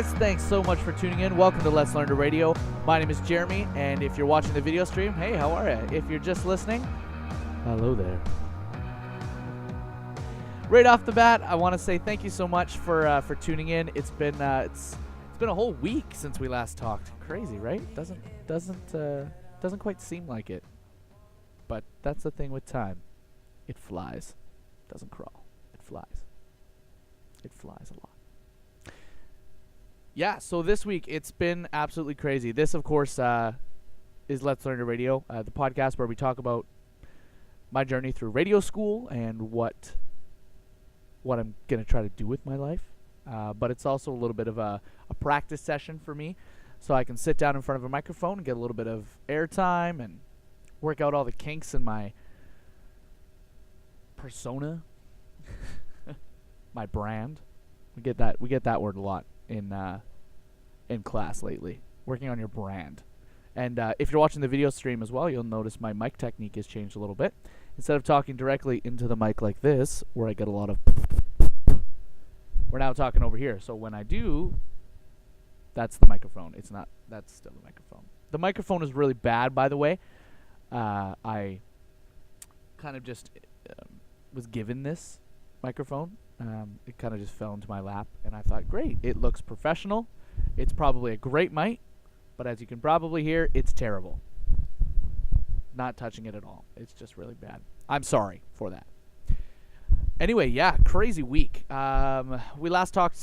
guys, thanks so much for tuning in. Welcome to Let's Learn to Radio. My name is Jeremy, and if you're watching the video stream, hey, how are you? If you're just listening, hello there. Right off the bat, I want to say thank you so much for tuning in. It's been a whole week since we last talked. Crazy, right? Doesn't quite seem like it. But that's the thing with time. It flies. Doesn't crawl. It flies. It flies a lot. Yeah, so this week it's been absolutely crazy. This, of course, is Let's Learn to Radio, the podcast where we talk about my journey through radio school and what I'm going to try to do with my life. But it's also a little bit of a practice session for me, so I can sit down in front of a microphone and get a little bit of airtime and work out all the kinks in my persona, my brand. We get that word a lot in class lately, working on your brand. And if you're watching the video stream as well, you'll notice my mic technique has changed a little bit. Instead of talking directly into the mic like this, where I get a lot of, we're now talking over here. So when I do, that's the microphone. That's still the microphone. The microphone is really bad, by the way. I kind of just was given this microphone. It kind of just fell into my lap, and I thought, great, it looks professional. It's probably a great mic, but as you can probably hear, it's terrible. Not touching it at all. It's just really bad. I'm sorry for that. Anyway, yeah, crazy week. We last talked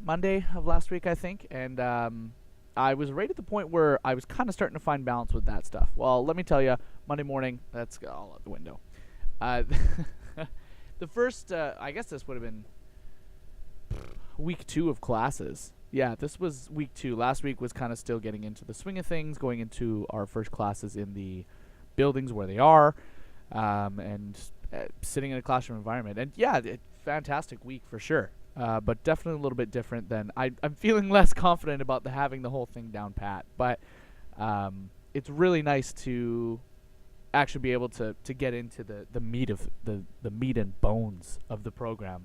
Monday of last week, I think, and I was right at the point where I was kind of starting to find balance with that stuff. Well, let me tell you, Monday morning, that's all out the window. The first, I guess this would have been week 2 of classes. Yeah, this was week 2. Last week was kind of still getting into the swing of things, going into our first classes in the buildings where they are, and sitting in a classroom environment. And yeah, fantastic week for sure, but definitely a little bit different than I'm feeling less confident about having the whole thing down pat. But it's really nice to actually be able to get into the meat of the meat and bones of the program.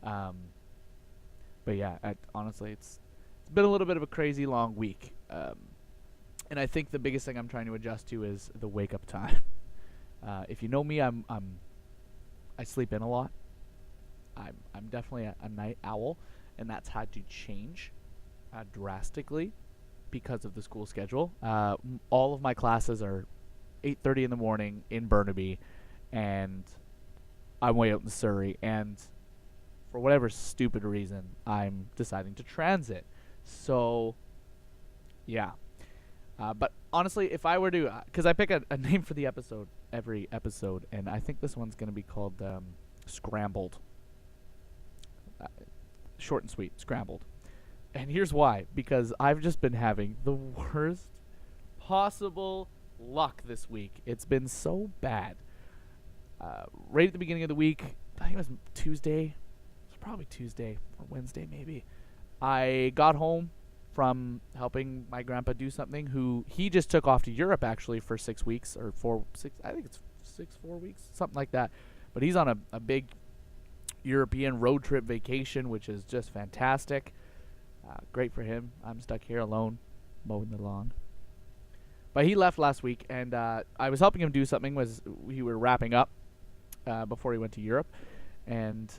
But yeah, honestly, it's been a little bit of a crazy long week, and I think the biggest thing I'm trying to adjust to is the wake up time. If you know me, I sleep in a lot. I'm definitely a night owl, and that's had to change drastically because of the school schedule. All of my classes are 8:30 in the morning in Burnaby, and I'm way out in Surrey, and for whatever stupid reason, I'm deciding to transit. So, yeah. But honestly, if I were to, because I pick a name for the episode every episode, and I think this one's going to be called Scrambled. Short and sweet, Scrambled. And here's why. Because I've just been having the worst possible luck this week. It's been so bad. Right at the beginning of the week, I think it was Tuesday. It was probably Tuesday or Wednesday maybe. I got home from helping my grandpa do something. He just took off to Europe actually for 6 weeks or 4 weeks, something like that. But he's on a big European road trip vacation, which is just fantastic. Great for him. I'm stuck here alone, mowing the lawn. But he left last week, and I was helping him do something. We were wrapping up before he went to Europe, and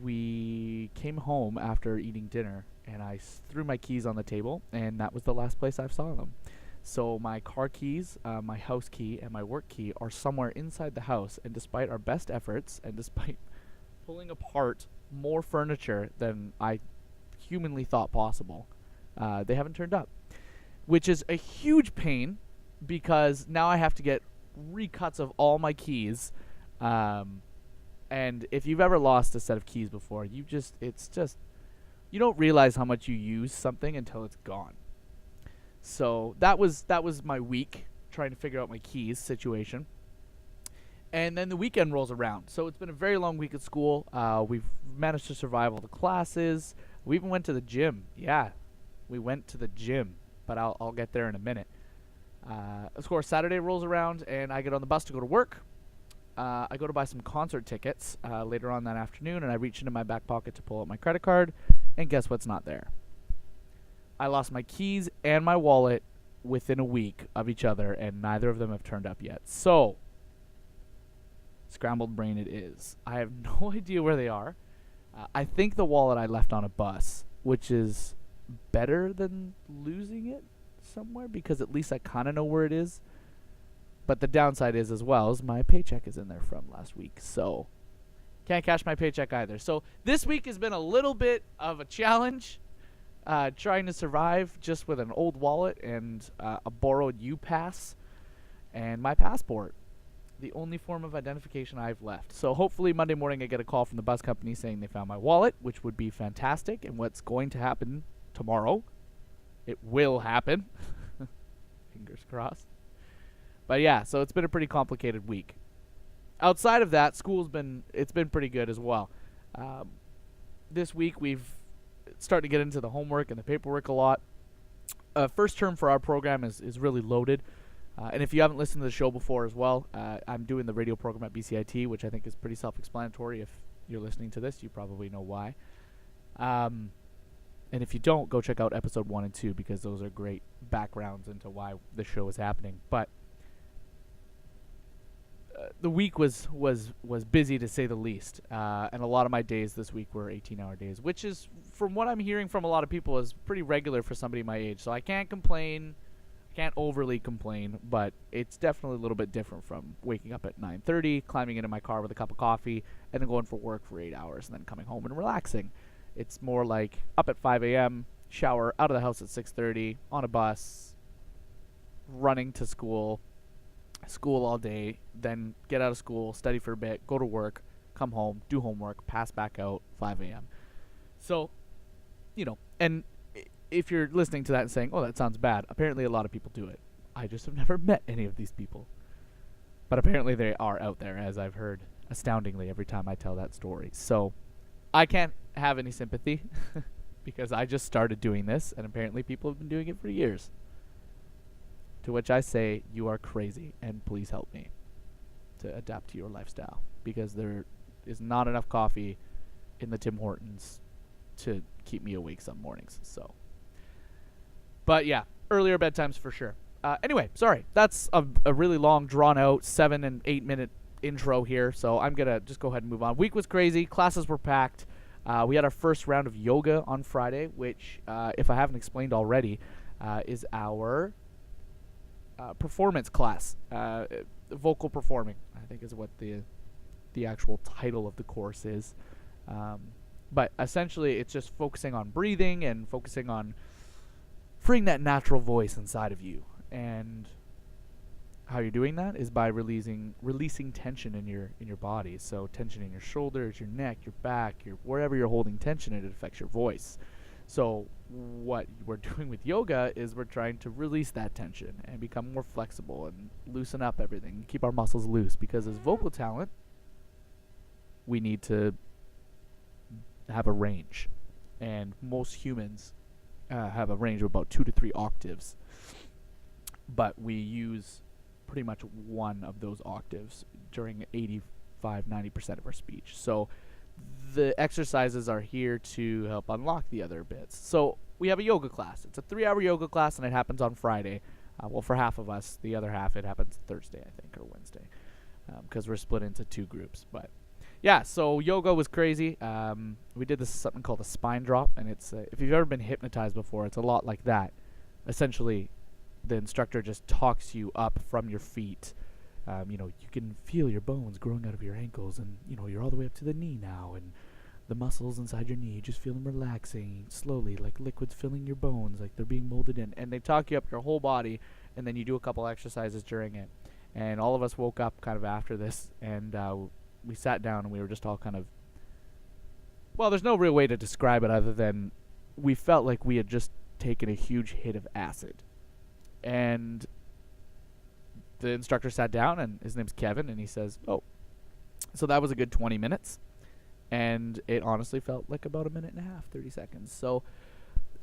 we came home after eating dinner, and I threw my keys on the table, and that was the last place I saw them. So my car keys, my house key, and my work key are somewhere inside the house, and despite our best efforts, and despite pulling apart more furniture than I humanly thought possible, they haven't turned up. Which is a huge pain, because now I have to get recuts of all my keys. And if you've ever lost a set of keys before, you don't realize how much you use something until it's gone. So that was my week, trying to figure out my keys situation. And then the weekend rolls around. So it's been a very long week at school. We've managed to survive all the classes. We even went to the gym. Yeah, we went to the gym. But I'll get there in a minute. Of course, Saturday rolls around, and I get on the bus to go to work. I go to buy some concert tickets later on that afternoon, and I reach into my back pocket to pull out my credit card, and guess what's not there? I lost my keys and my wallet within a week of each other, and neither of them have turned up yet. So, scrambled brain it is. I have no idea where they are. I think the wallet I left on a bus, which is better than losing it somewhere because at least I kind of know where it is. But the downside is as well is my paycheck is in there from last week. So can't cash my paycheck either. So this week has been a little bit of a challenge trying to survive just with an old wallet and a borrowed U-Pass and my passport. The only form of identification I've left. So hopefully Monday morning I get a call from the bus company saying they found my wallet, which would be fantastic. And what's going to happen tomorrow, it will happen. Fingers crossed. But yeah, so it's been a pretty complicated week. Outside of that, it's been pretty good as well. This week we've started to get into the homework and the paperwork a lot. First term for our program is really loaded. And if you haven't listened to the show before as well, I'm doing the radio program at BCIT, which I think is pretty self-explanatory. If you're listening to this, you probably know why. And if you don't, go check out episode 1 and 2 because those are great backgrounds into why the show is happening. But the week was busy to say the least, and a lot of my days this week were 18-hour days, which is, from what I'm hearing from a lot of people, is pretty regular for somebody my age. So I can't complain, can't overly complain, but it's definitely a little bit different from waking up at 9:30, climbing into my car with a cup of coffee, and then going for work for 8 hours, and then coming home and relaxing. It's more like up at 5 a.m., shower, out of the house at 6:30, on a bus, running to school all day, then get out of school, study for a bit, go to work, come home, do homework, pass back out, 5 a.m. So, and if you're listening to that and saying, oh, that sounds bad, apparently a lot of people do it. I just have never met any of these people. But apparently they are out there, as I've heard astoundingly every time I tell that story. So I can't have any sympathy because I just started doing this, and apparently people have been doing it for years. To which I say, you are crazy, and please help me to adapt to your lifestyle, because there is not enough coffee in the Tim Hortons to keep me awake some mornings. So, but yeah, earlier bedtimes for sure. Anyway, sorry, that's a really long, drawn-out 7 and 8 minute intro here, so I'm gonna just go ahead and move on. Week was crazy, classes were packed. We had our first round of yoga on Friday, which, if I haven't explained already, is our performance class. Vocal performing, I think, is what the actual title of the course is. But essentially, it's just focusing on breathing and focusing on freeing that natural voice inside of you. And how you're doing that is by releasing tension in your body. So tension in your shoulders, your neck, your back, wherever you're holding tension, it affects your voice. So what we're doing with yoga is we're trying to release that tension and become more flexible and loosen up everything, keep our muscles loose, because as vocal talent, we need to have a range. And most humans have a range of about 2 to 3 octaves. But we use pretty much one of those octaves during 85-90% of our speech. So the exercises are here to help unlock the other bits. So we have a yoga class. It's a 3-hour yoga class, and it happens on Friday. Well, for half of us, the other half, it happens Thursday, I think, or Wednesday, because we're split into 2 groups. But yeah, so yoga was crazy. We did something called a spine drop, and it's if you've ever been hypnotized before, it's a lot like that. Essentially, the instructor just talks you up from your feet. You can feel your bones growing out of your ankles, and you're all the way up to the knee now, and the muscles inside your knee, you just feel them relaxing slowly, like liquids filling your bones, like they're being molded in. And they talk you up your whole body, and then you do a couple exercises during it. And all of us woke up kind of after this, and we sat down, and we were just all kind of, well, there's no real way to describe it other than we felt like we had just taken a huge hit of acid. And the instructor sat down, and his name's Kevin, and he says, oh, so that was a good 20 minutes. And it honestly felt like about a minute and a half, 30 seconds. So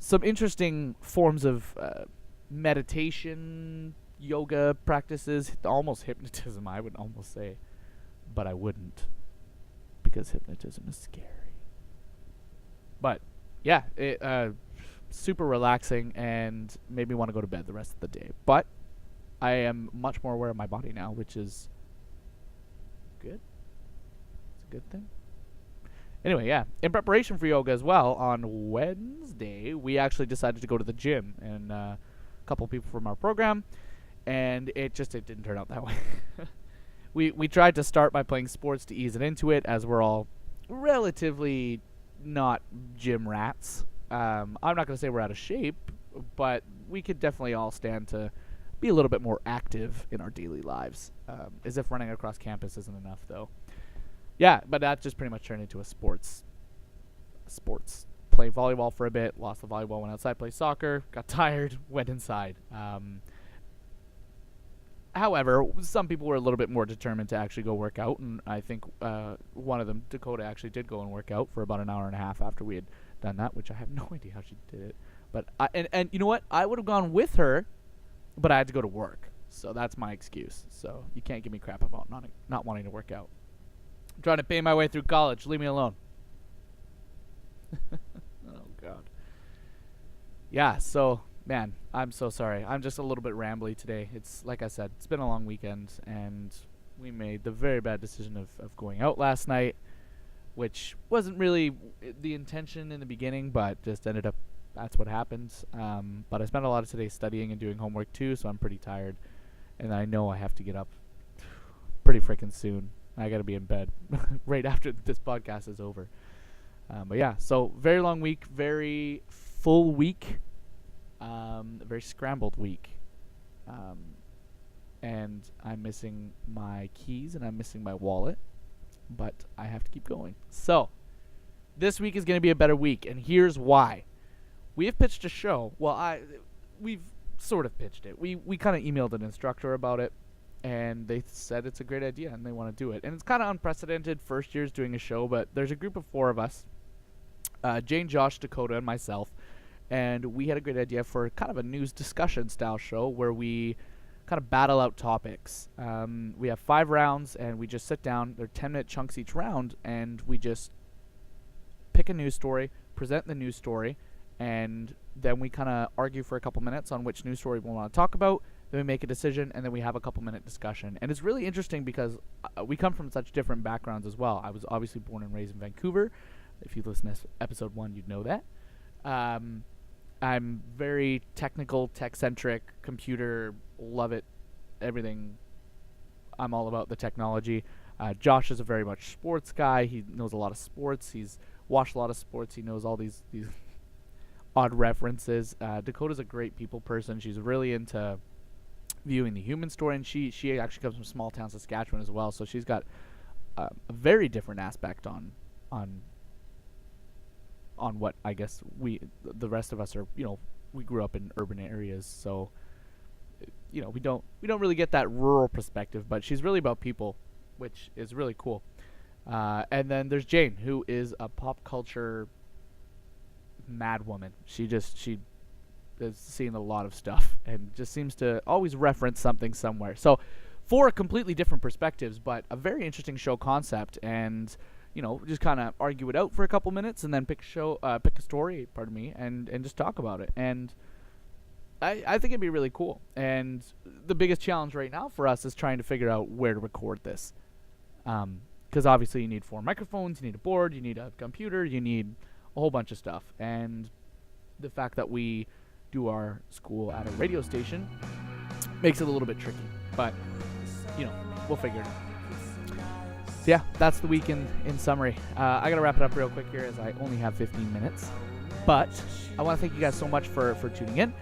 some interesting forms of meditation, yoga practices, almost hypnotism, I would almost say. But I wouldn't, because hypnotism is scary. But yeah, super relaxing and made me want to go to bed the rest of the day. But I am much more aware of my body now, which is good. It's a good thing. Anyway, yeah. In preparation for yoga as well, on Wednesday, we actually decided to go to the gym, and a couple people from our program, and it didn't turn out that way. We tried to start by playing sports to ease it into it, as we're all relatively not gym rats. I'm not going to say we're out of shape, but we could definitely all stand to be a little bit more active in our daily lives. As if running across campus isn't enough, though. Yeah, but that just pretty much turned into a sports. Played volleyball for a bit, lost the volleyball, went outside, played soccer, got tired, went inside. However, some people were a little bit more determined to actually go work out, and I think one of them, Dakota, actually did go and work out for about an hour and a half after we had done that, which I have no idea how she did it. But and you know what? I would have gone with her, but I had to go to work, so that's my excuse. So you can't give me crap about not wanting to work out. I'm trying to pay my way through college. Leave me alone. Oh, God. Yeah, so, man, I'm so sorry. I'm just a little bit rambly today. It's, like I said, it's been a long weekend, and we made the very bad decision of going out last night, which wasn't really the intention in the beginning, but just ended up, that's what happened. But I spent a lot of today studying and doing homework, too, so I'm pretty tired, and I know I have to get up pretty freaking soon. I got to be in bed right after this podcast is over. But yeah, so very long week, very full week, very scrambled week. And I'm missing my keys and I'm missing my wallet, but I have to keep going. So this week is going to be a better week, and here's why. We have pitched a show. Well, we've sort of pitched it. We kind of emailed an instructor about it. And they said it's a great idea and they want to do it. And it's kind of unprecedented, first year's doing a show, but there's a group of 4 of us, Jane, Josh, Dakota, and myself. And we had a great idea for kind of a news discussion style show where we kind of battle out topics. We have 5 rounds and we just sit down. They're 10-minute chunks each round, and we just pick a news story, present the news story, and then we kind of argue for a couple minutes on which news story we want to talk about. Then we make a decision, and then we have a couple-minute discussion. And it's really interesting because we come from such different backgrounds as well. I was obviously born and raised in Vancouver. If you listen to episode 1, you'd know that. I'm very technical, tech-centric, computer, love it, everything. I'm all about the technology. Josh is a very much sports guy. He knows a lot of sports. He's watched a lot of sports. He knows all these odd references. Dakota's a great people person. She's really into viewing the human story, and she actually comes from small town Saskatchewan as well, so she's got a very different aspect on what I guess the rest of us are. We grew up in urban areas, so we don't really get that rural perspective, but she's really about people, which is really cool. And then there's Jane, who is a pop culture mad woman. She has seen a lot of stuff and just seems to always reference something somewhere. So 4 completely different perspectives, but a very interesting show concept, and just kind of argue it out for a couple minutes and then pick a story, and just talk about it. And I think it'd be really cool. And the biggest challenge right now for us is trying to figure out where to record this. Because obviously you need 4 microphones, you need a board, you need a computer, you need a whole bunch of stuff. And the fact that we do our school at a radio station makes it a little bit tricky, but we'll figure it out. So yeah, that's the week in summary. I gotta wrap it up real quick here as I only have 15 minutes, but I want to thank you guys so much for tuning in.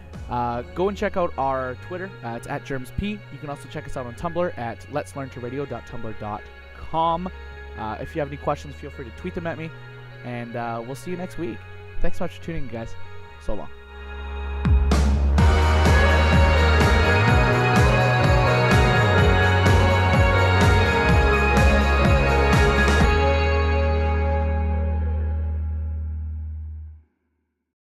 Go and check out our Twitter. It's at GermsP. You can also check us out on Tumblr at letslearntoradio.tumblr.com. If you have any questions, feel free to tweet them at me, and we'll see you next week. Thanks so much for tuning in, guys. So long.